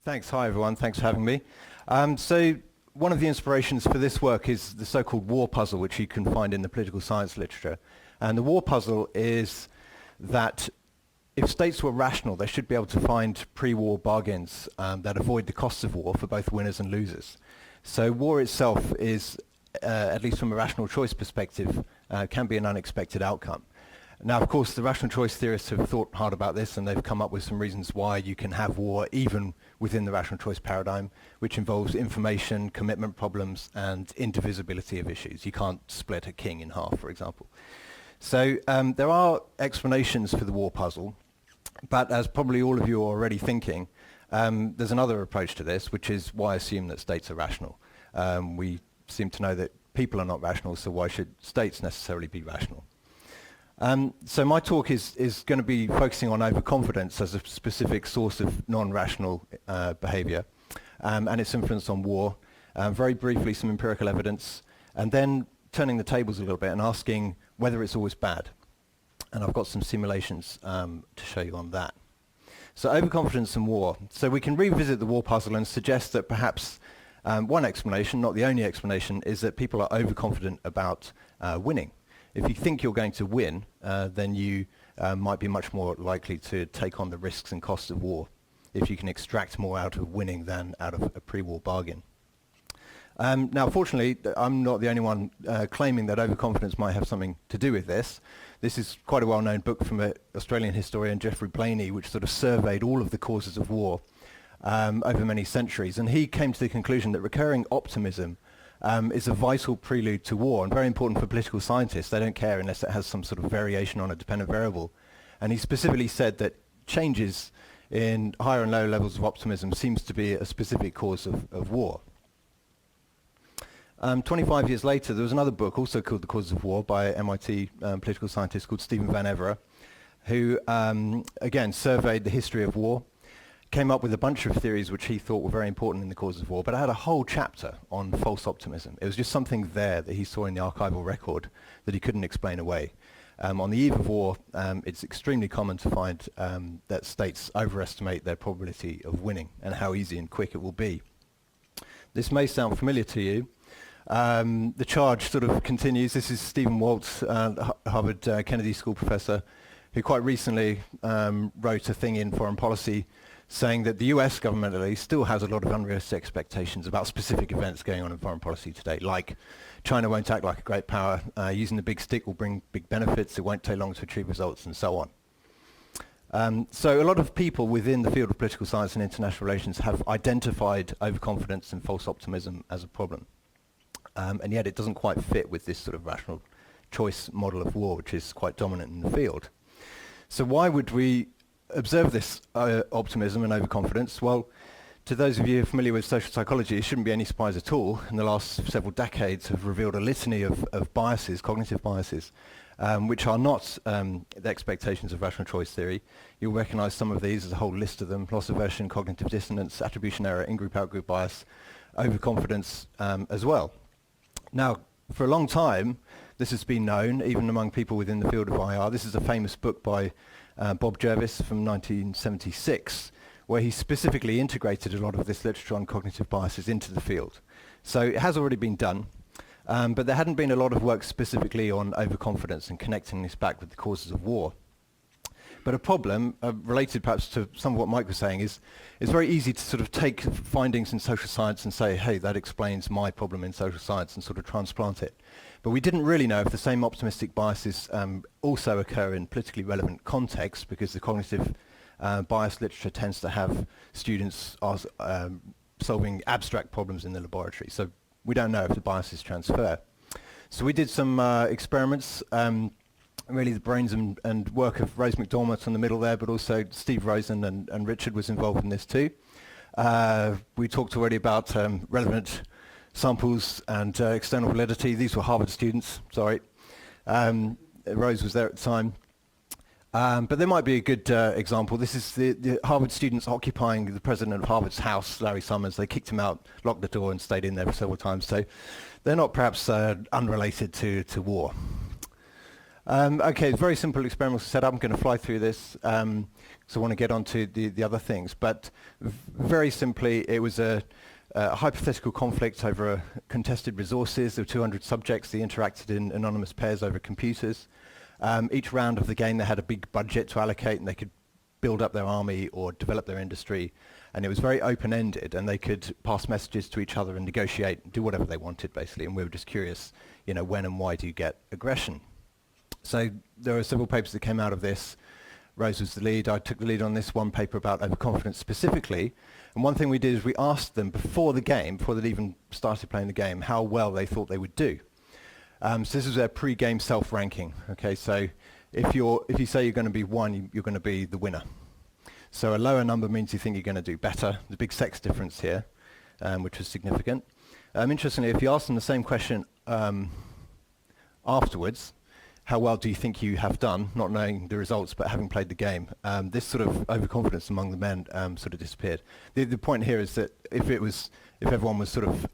Thanks. Hi, everyone. Thanks for having me. So one of the inspirations for this work is the so-called war puzzle, which you can find in the political science literature. And the war puzzle is that if states were rational, they should be able to find pre-war bargains that avoid the costs of war for both winners and losers. So war itself is, at least from a rational choice perspective, can be an unexpected outcome. Now, of course, the rational choice theorists have thought hard about this, and they've come up with some reasons why you can have war even within the rational choice paradigm, which involves information, commitment problems, and indivisibility of issues. You can't split a king in half, for example. So there are explanations for the war puzzle, but as probably all of you are already thinking, there's another approach to this, which is why assume that states are rational. We seem to know that people are not rational, so why should states necessarily be rational? So my talk is going to be focusing on overconfidence as a specific source of non-rational behavior and its influence on war. Very briefly, some empirical evidence, and then turning the tables a little bit and asking whether it's always bad. And I've got some simulations to show you on that. So overconfidence and war. So we can revisit the war puzzle and suggest that perhaps one explanation, not the only explanation, is that people are overconfident about winning. If you think you're going to win, then you might be much more likely to take on the risks and costs of war if you can extract more out of winning than out of a pre-war bargain. Now, fortunately, I'm not the only one claiming that overconfidence might have something to do with this. This is quite a well-known book from an Australian historian, Geoffrey Blainey, which sort of surveyed all of the causes of war over many centuries. And he came to the conclusion that recurring optimism is a vital prelude to war and very important for political scientists. They don't care unless it has some sort of variation on a dependent variable. And he specifically said that changes in higher and lower levels of optimism seems to be a specific cause of war. 25 years later, there was another book also called The Causes of War by an MIT political scientist called Stephen Van Evera, who again surveyed the history of war, came up with a bunch of theories which he thought were very important in the causes of war, but I had a whole chapter on false optimism. It was just something there that he saw in the archival record that he couldn't explain away. On the eve of war, it's extremely common to find that states overestimate their probability of winning and how easy and quick it will be. This may sound familiar to you. The charge sort of continues. This is Stephen Waltz, Harvard Kennedy School professor, who quite recently wrote a thing in Foreign Policy saying that the US government, at least, still has a lot of unrealistic expectations about specific events going on in foreign policy today, like China won't act like a great power, using the big stick will bring big benefits, it won't take long to achieve results, and so on. So a lot of people within the field of political science and international relations have identified overconfidence and false optimism as a problem. And yet it doesn't quite fit with this sort of rational choice model of war, which is quite dominant in the field. So why would we observe this optimism and overconfidence? Well, to those of you familiar with social psychology, it shouldn't be any surprise at all. In the last several decades have revealed a litany of biases, cognitive biases, which are not the expectations of rational choice theory. You'll recognize some of these as a whole list of them: loss aversion, cognitive dissonance, attribution error, in-group, out-group bias, overconfidence as well. Now, for a long time, this has been known, even among people within the field of IR. This is a famous book by Bob Jervis from 1976, where he specifically integrated a lot of this literature on cognitive biases into the field. So it has already been done, but there hadn't been a lot of work specifically on overconfidence and connecting this back with the causes of war. But a problem, related perhaps to some of what Mike was saying, is it's very easy to sort of take findings in social science and say, hey, that explains my problem in social science, and sort of transplant it. But we didn't really know if the same optimistic biases also occur in politically relevant contexts, because the cognitive bias literature tends to have students solving abstract problems in the laboratory. So we don't know if the biases transfer. So we did some experiments. Really the brains and work of Rose McDormand in the middle there, but also Steve Rosen and Richard was involved in this too. We talked already about relevant samples and external validity. These were Harvard students, sorry. Rose was there at the time. But there might be a good example. This is the Harvard students occupying the president of Harvard's house, Larry Summers. They kicked him out, locked the door, and stayed in there for several times. So they're not perhaps unrelated to war. Okay, very simple experimental setup. I'm going to fly through this because I want to get on to the other things. But very simply, it was a hypothetical conflict over contested resources. There were 200 subjects. They interacted in anonymous pairs over computers. Each round of the game, they had a big budget to allocate, and they could build up their army or develop their industry. And it was very open-ended, and they could pass messages to each other and negotiate, do whatever they wanted, basically. And we were just curious, when and why do you get aggression? So there are several papers that came out of this. Rose was the lead. I took the lead on this one paper about overconfidence specifically. And one thing we did is we asked them before the game, before they'd even started playing the game, how well they thought they would do. So this is their pre-game self-ranking. Okay, so if you say you're going to be 1, you're going to be the winner. So a lower number means you think you're going to do better. There's a big sex difference here, which was significant. Interestingly, if you ask them the same question afterwards, how well do you think you have done, not knowing the results but having played the game, this sort of overconfidence among the men sort of disappeared. The point here is that if everyone was sort of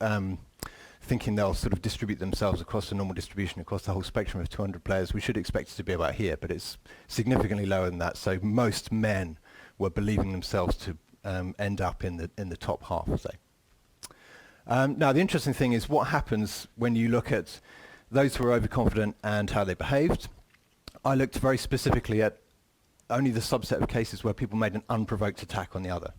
thinking they'll sort of distribute themselves across the normal distribution across the whole spectrum of 200 players, we should expect it to be about here, but it's significantly lower than that. So most men were believing themselves to end up in the top half, say. Now the interesting thing is what happens when you look at those who were overconfident and how they behaved. I looked very specifically at only the subset of cases where people made an unprovoked attack on the other.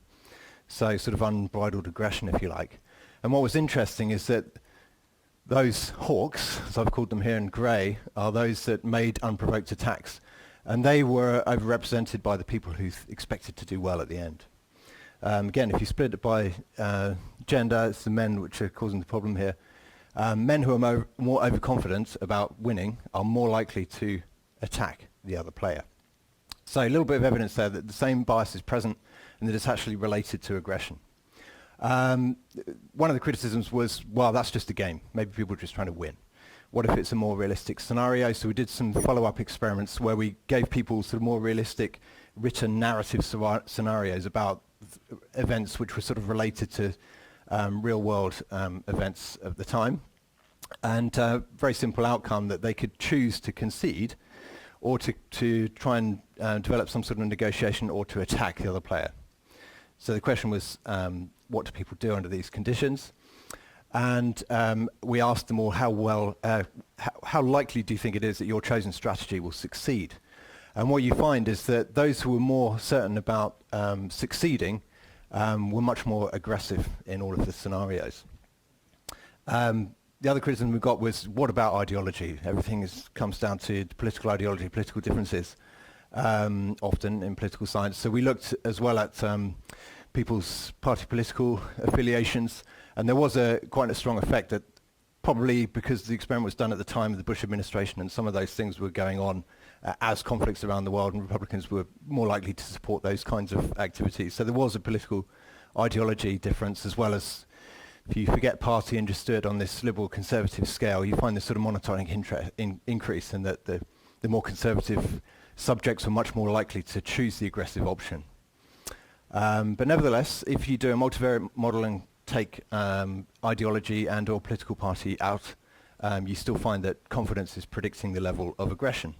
So sort of unbridled aggression, if you like. And what was interesting is that those hawks, as I've called them here in grey, are those that made unprovoked attacks. And they were overrepresented by the people who expected to do well at the end. Again, if you split it by gender, it's the men which are causing the problem here. Men who are more overconfident about winning are more likely to attack the other player. So a little bit of evidence there that the same bias is present and that it's actually related to aggression. One of the criticisms was, well, that's just a game. Maybe people are just trying to win. What if it's a more realistic scenario? So we did some follow-up experiments where we gave people sort of more realistic written narrative scenarios about events which were sort of related to real-world events of the time, and very simple outcome that they could choose to concede or to try and develop some sort of negotiation or to attack the other player. So the question was, what do people do under these conditions? And we asked them all how likely do you think it is that your chosen strategy will succeed? And what you find is that those who were more certain about succeeding were much more aggressive in all of the scenarios. The other criticism we got was, what about ideology? Everything comes down to political ideology, political differences, often in political science. So we looked as well at people's party political affiliations, and there was quite a strong effect that probably because the experiment was done at the time of the Bush administration and some of those things were going on as conflicts around the world, and Republicans were more likely to support those kinds of activities. So there was a political ideology difference, as well as, if you forget party and just do it on this liberal conservative scale, you find this sort of monotonic increase in that the more conservative subjects were much more likely to choose the aggressive option. But nevertheless, if you do a multivariate model and take ideology and or political party out, you still find that confidence is predicting the level of aggression.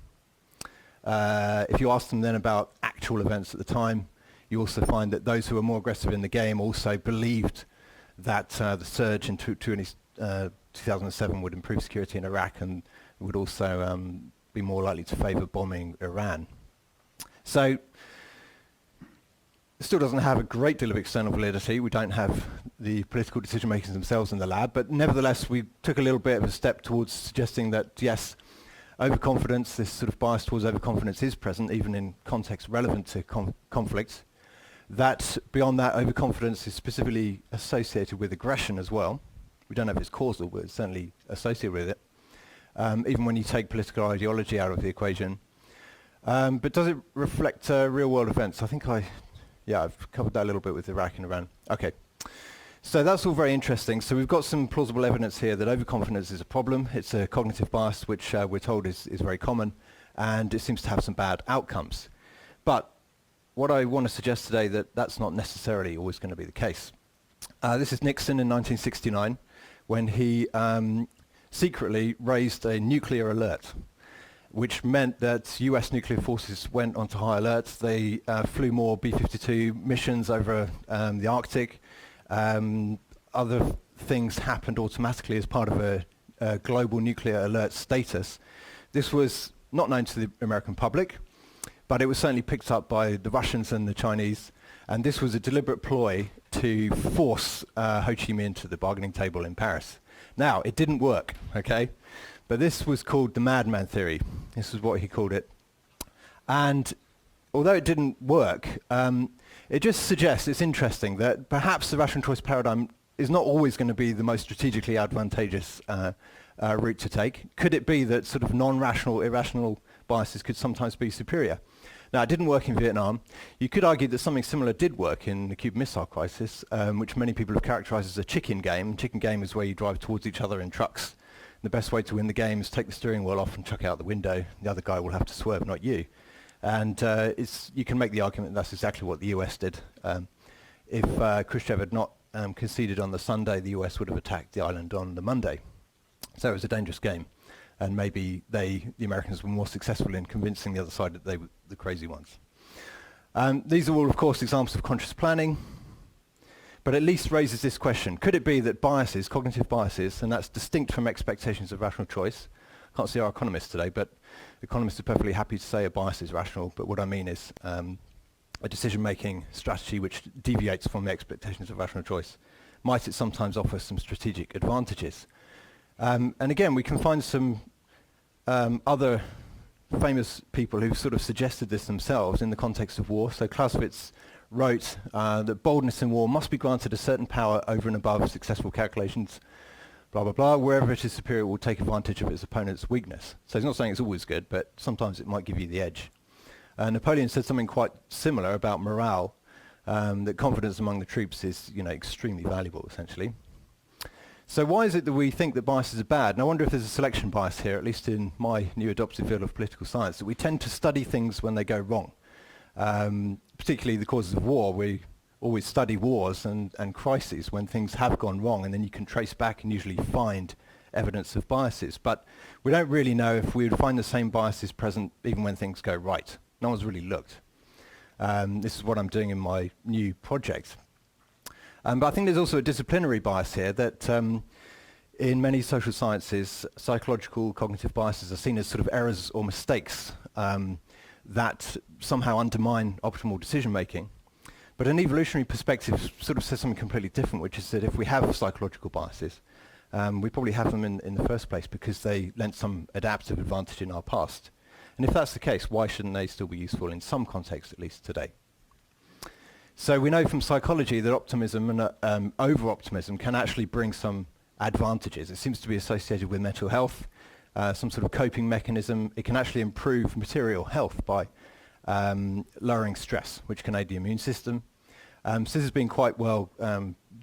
If you ask them then about actual events at the time, you also find that those who were more aggressive in the game also believed that the surge in 2007 would improve security in Iraq and would also be more likely to favor bombing Iran. So it still doesn't have a great deal of external validity. We don't have the political decision makers themselves in the lab, but nevertheless we took a little bit of a step towards suggesting that yes, overconfidence, this sort of bias towards overconfidence is present even in contexts relevant to conflicts. That beyond that, overconfidence is specifically associated with aggression as well. We don't know if it's causal, but it's certainly associated with it, even when you take political ideology out of the equation. But does it reflect real world events? I think I've covered that a little bit with Iraq and Iran. Okay, so that's all very interesting. So we've got some plausible evidence here that overconfidence is a problem. It's a cognitive bias, which we're told is very common, and it seems to have some bad outcomes. But what I want to suggest today that's not necessarily always going to be the case. This is Nixon in 1969, when he secretly raised a nuclear alert. which meant that US nuclear forces went onto high alert. They flew more B-52 missions over the Arctic. Other things happened automatically as part of a global nuclear alert status. This was not known to the American public, but it was certainly picked up by the Russians and the Chinese, and this was a deliberate ploy to force Ho Chi Minh to the bargaining table in Paris. Now, it didn't work, okay? But this was called the madman theory. This is what he called it. And although it didn't work, it just suggests, it's interesting, that perhaps the rational choice paradigm is not always going to be the most strategically advantageous route to take. Could it be that sort of non-rational, irrational biases could sometimes be superior? Now, it didn't work in Vietnam. You could argue that something similar did work in the Cuban Missile Crisis, which many people have characterized as a chicken game. Chicken game is where you drive towards each other in trucks. The best way to win the game is take the steering wheel off and chuck it out the window. The other guy will have to swerve, not you. And you can make the argument that's exactly what the US did. If Khrushchev had not conceded on the Sunday, the US would have attacked the island on the Monday. So it was a dangerous game. And maybe the Americans were more successful in convincing the other side that they were the crazy ones. These are all, of course, examples of conscious planning, but at least raises this question. Could it be that biases, cognitive biases, and that's distinct from expectations of rational choice? I can't see our economists today, but economists are perfectly happy to say a bias is rational, but what I mean is a decision-making strategy which deviates from the expectations of rational choice. Might it sometimes offer some strategic advantages? And again, we can find some other famous people who've sort of suggested this themselves in the context of war. So Clausewitz wrote that boldness in war must be granted a certain power over and above successful calculations, blah, blah, blah. Wherever it is superior, it will take advantage of its opponent's weakness. So he's not saying it's always good, but sometimes it might give you the edge. Napoleon said something quite similar about morale, that confidence among the troops is, extremely valuable, essentially. So why is it that we think that biases are bad? And I wonder if there's a selection bias here, at least in my new adopted field of political science, that we tend to study things when they go wrong. Particularly the causes of war. We always study wars and crises when things have gone wrong, and then you can trace back and usually find evidence of biases. But we don't really know if we would find the same biases present even when things go right. No one's really looked. This is what I'm doing in my new project. But I think there's also a disciplinary bias here that in many social sciences, psychological cognitive biases are seen as sort of errors or mistakes that somehow undermine optimal decision making. But an evolutionary perspective sort of says something completely different, which is that if we have psychological biases, we probably have them in the first place because they lent some adaptive advantage in our past. And if that's the case, why shouldn't they still be useful in some context, at least today? So we know from psychology that optimism and over-optimism can actually bring some advantages. It seems to be associated with mental health, some sort of coping mechanism. It can actually improve material health by lowering stress, which can aid the immune system. So this has been quite well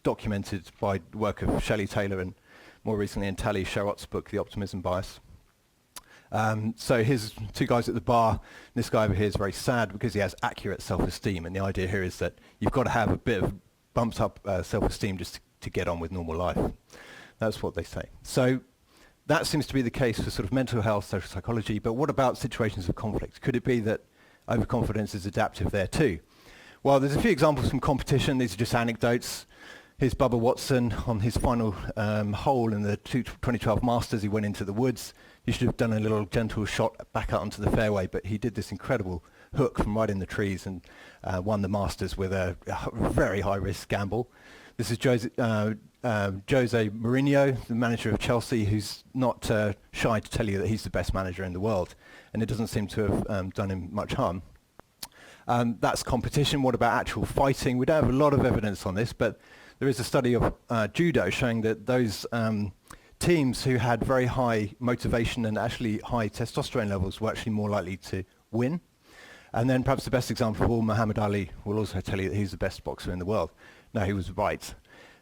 documented by the work of Shelley Taylor and more recently in Tali Sharot's book, The Optimism Bias. So here's two guys at the bar. This guy over here is very sad because he has accurate self-esteem, and the idea here is that you've got to have a bit of bumped up self-esteem just to get on with normal life. That's what they say. So that seems to be the case for sort of mental health, social psychology, but what about situations of conflict? Could it be that overconfidence is adaptive there too? Well, there's a few examples from competition. These are just anecdotes. Here's Bubba Watson on his final hole in the 2012 Masters. He went into the woods. He should have done a little gentle shot back out onto the fairway, but he did this incredible hook from right in the trees and won the Masters with a very high-risk gamble. This is Jose Mourinho, the manager of Chelsea, who's not shy to tell you that he's the best manager in the world, and it doesn't seem to have done him much harm. That's competition. What about actual fighting? We don't have a lot of evidence on this, but there is a study of judo showing that those teams who had very high motivation and actually high testosterone levels were actually more likely to win. And then perhaps the best example of all, Muhammad Ali will also tell you that he's the best boxer in the world. No, he was right.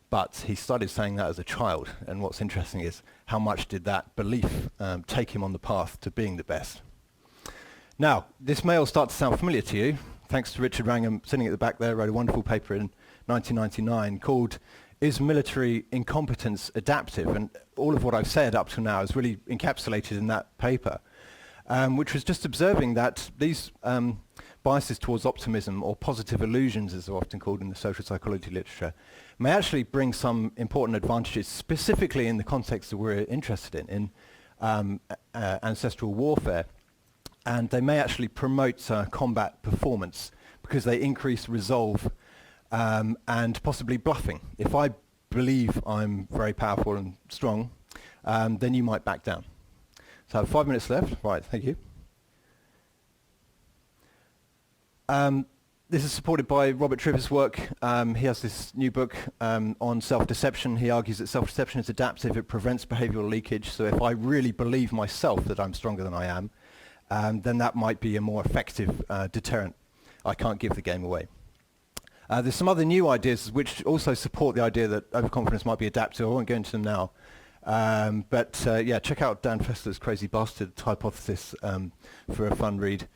But he started saying that as a child. And what's interesting is how much did that belief take him on the path to being the best. Now, this may all start to sound familiar to you. Thanks to Richard Wrangham, sitting at the back there, wrote a wonderful paper in 1999 called Is Military Incompetence Adaptive? And all of what I've said up to now is really encapsulated in that paper. which was just observing that these biases towards optimism, or positive illusions as they're often called in the social psychology literature, may actually bring some important advantages, specifically in the context that we're interested in ancestral warfare. And they may actually promote combat performance because they increase resolve and possibly bluffing. If I believe I'm very powerful and strong, then you might back down. So I have 5 minutes left. Right, thank you. This is supported by Robert Trivers' work. He has this new book on self-deception. He argues that self-deception is adaptive. It prevents behavioral leakage. So if I really believe myself that I'm stronger than I am, then that might be a more effective deterrent. I can't give the game away. There's some other new ideas which also support the idea that overconfidence might be adaptive. I won't go into them now. But yeah, check out Dan Fessler's Crazy Bastard hypothesis for a fun read.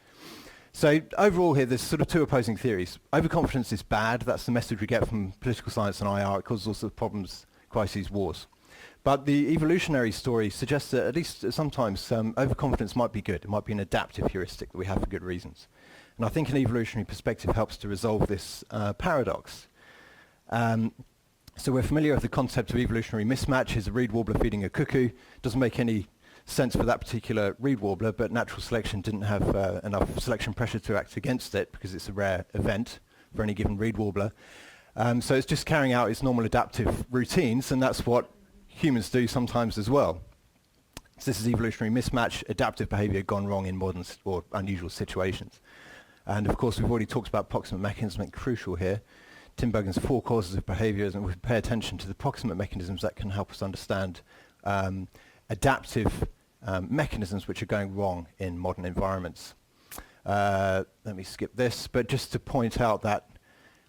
So overall here, there's sort of two opposing theories. Overconfidence is bad. That's the message we get from political science and IR. It causes all sorts of problems, crises, wars. But the evolutionary story suggests that at least sometimes overconfidence might be good. It might be an adaptive heuristic that we have for good reasons. And I think an evolutionary perspective helps to resolve this paradox. So we're familiar with the concept of evolutionary mismatch. Is a reed warbler feeding a cuckoo? Doesn't make any sense for that particular reed warbler, but natural selection didn't have enough selection pressure to act against it because it's a rare event for any given reed warbler. So it's just carrying out its normal adaptive routines, and that's what humans do sometimes as well. So this is evolutionary mismatch, adaptive behavior gone wrong in modern or unusual situations. And of course, we've already talked about proximate mechanisms, crucial here. Tinbergen's 4 causes of behavior, and we pay attention to the proximate mechanisms that can help us understand adaptive mechanisms which are going wrong in modern environments. Let me skip this, but just to point out that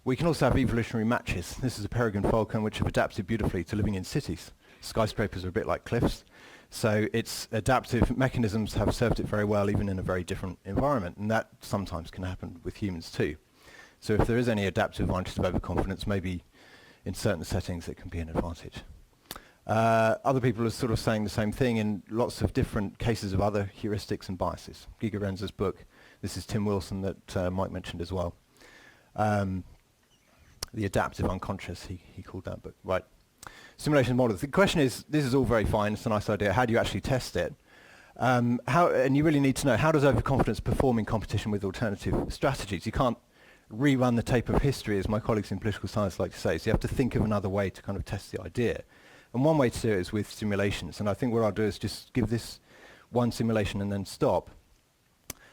we can also have evolutionary matches. This is a peregrine falcon which have adapted beautifully to living in cities. Skyscrapers are a bit like cliffs. So its adaptive mechanisms have served it very well even in a very different environment, and that sometimes can happen with humans too. So if there is any adaptive advantage of overconfidence, maybe in certain settings it can be an advantage. Other people are sort of saying the same thing in lots of different cases of other heuristics and biases. Giga Renza's book, this is Tim Wilson that Mike mentioned as well. The adaptive unconscious, he called that book. Right. Simulation models. The question is, this is all very fine, it's a nice idea, how do you actually test it? And you really need to know, how does overconfidence perform in competition with alternative strategies? You can't rerun the tape of history, as my colleagues in political science like to say, so you have to think of another way to kind of test the idea. And one way to do it is with simulations, and I think what I'll do is just give this one simulation and then stop.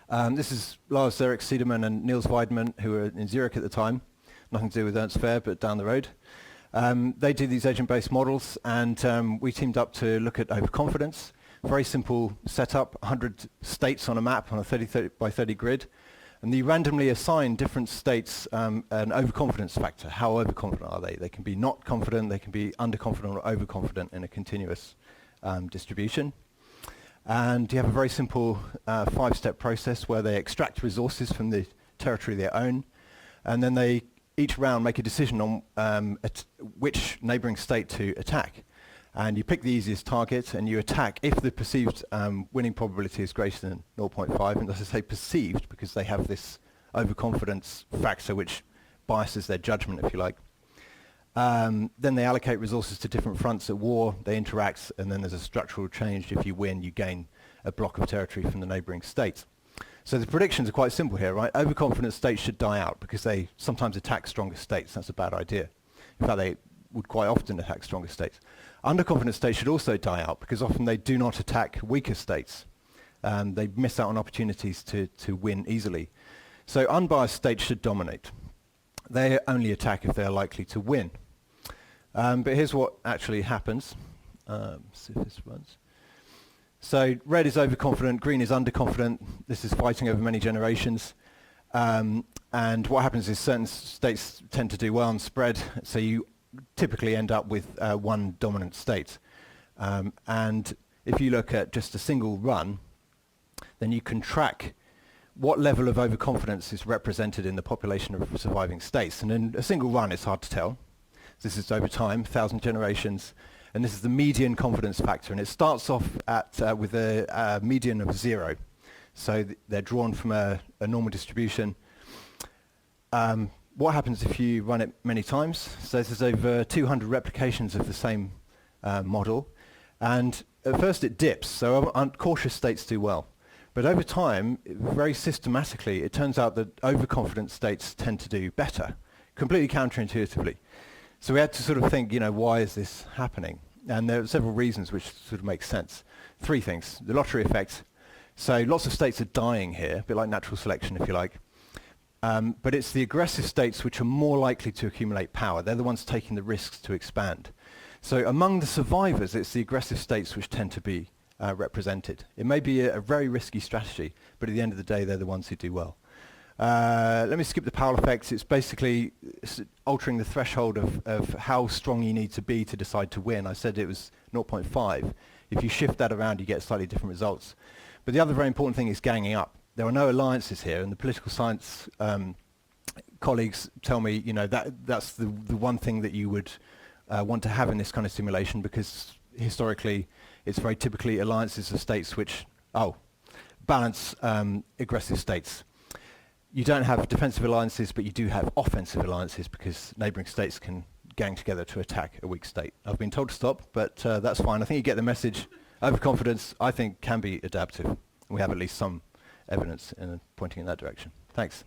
This is Lars Erik Siederman and Niels Weidmann, who were in Zurich at the time, nothing to do with Ernst Fair, but down the road. They did these agent-based models, and we teamed up to look at overconfidence. Very simple setup, 100 states on a map on a 30 by 30 grid. And you randomly assign different states an overconfidence factor. How overconfident are they? They can be not confident, they can be underconfident or overconfident in a continuous distribution. And you have a very simple 5-step process where they extract resources from the territory they own, and then they each round make a decision on which neighboring state to attack. And you pick the easiest target and you attack if the perceived winning probability is greater than 0.5. And as I say perceived because they have this overconfidence factor which biases their judgment, if you like. Then they allocate resources to different fronts at war, they interact, and then there's a structural change. If you win, you gain a block of territory from the neighboring state. So the predictions are quite simple here, right? Overconfident states should die out because they sometimes attack stronger states. That's a bad idea. In fact, they would quite often attack stronger states. Underconfident states should also die out because often they do not attack weaker states. They miss out on opportunities to win easily. So unbiased states should dominate. They only attack if they're likely to win. But here's what actually happens. See if this runs. So red is overconfident, green is underconfident. This is fighting over many generations. And what happens is certain states tend to do well and spread, so you typically end up with one dominant state. And if you look at just a single run, then you can track what level of overconfidence is represented in the population of surviving states. And in a single run, it's hard to tell. This is over time, 1,000 generations. And this is the median confidence factor, and it starts off at with a median of 0. So they're drawn from a normal distribution. What happens if you run it many times? So there's over 200 replications of the same model. And at first it dips, so cautious states do well. But over time, very systematically, it turns out that overconfident states tend to do better, completely counterintuitively. So we had to sort of think, why is this happening? And there are several reasons which sort of make sense. 3 things. The lottery effect. So lots of states are dying here, a bit like natural selection, if you like. But it's the aggressive states which are more likely to accumulate power. They're the ones taking the risks to expand. So among the survivors, it's the aggressive states which tend to be represented. It may be a very risky strategy, but at the end of the day, they're the ones who do well. Let me skip the Powell effects. It's basically altering the threshold of how strong you need to be to decide to win. I said it was 0.5. If you shift that around, you get slightly different results. But the other very important thing is ganging up. There are no alliances here, and the political science colleagues tell me, that's the one thing that you would want to have in this kind of simulation, because historically it's very typically alliances of states which balance aggressive states. You don't have defensive alliances, but you do have offensive alliances because neighbouring states can gang together to attack a weak state. I've been told to stop, but that's fine. I think you get the message. Overconfidence, I think, can be adaptive. We have at least some evidence pointing in that direction. Thanks.